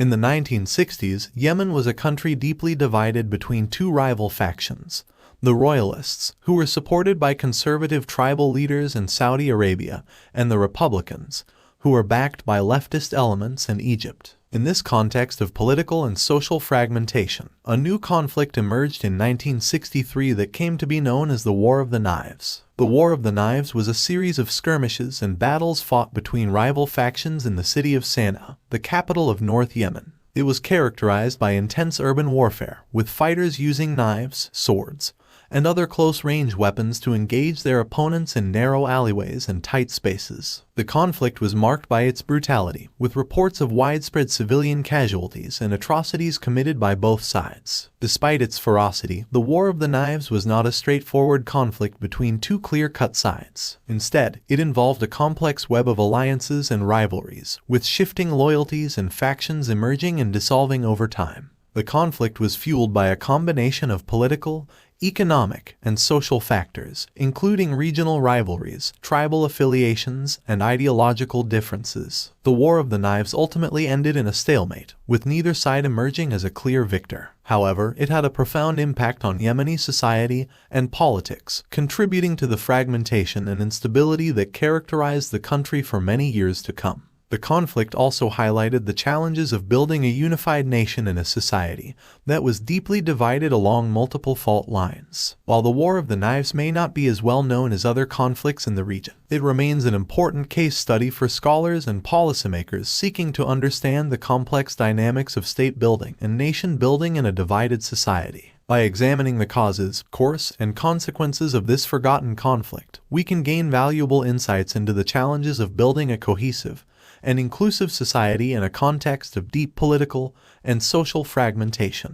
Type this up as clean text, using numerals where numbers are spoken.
In the 1960s, Yemen was a country deeply divided between two rival factions: the Royalists, who were supported by conservative tribal leaders in Saudi Arabia, and the Republicans, who were backed by leftist elements in Egypt. In this context of political and social fragmentation, a new conflict emerged in 1963 that came to be known as the War of the Knives. The War of the Knives was a series of skirmishes and battles fought between rival factions in the city of Sana'a, the capital of North Yemen. It was characterized by intense urban warfare, with fighters using knives, swords, and other close-range weapons to engage their opponents in narrow alleyways and tight spaces. The conflict was marked by its brutality, with reports of widespread civilian casualties and atrocities committed by both sides. Despite its ferocity, the War of the Knives was not a straightforward conflict between two clear-cut sides. Instead, it involved a complex web of alliances and rivalries, with shifting loyalties and factions emerging and dissolving over time. The conflict was fueled by a combination of political, economic, and social factors, including regional rivalries, tribal affiliations, and ideological differences. The War of the Knives ultimately ended in a stalemate, with neither side emerging as a clear victor. However, it had a profound impact on Yemeni society and politics, contributing to the fragmentation and instability that characterized the country for many years to come. The conflict also highlighted the challenges of building a unified nation in a society that was deeply divided along multiple fault lines. While the War of the Knives may not be as well known as other conflicts in the region, it remains an important case study for scholars and policymakers seeking to understand the complex dynamics of state building and nation building in a divided society. By examining the causes, course, and consequences of this forgotten conflict, we can gain valuable insights into the challenges of building a cohesive and inclusive society in a context of deep political and social fragmentation.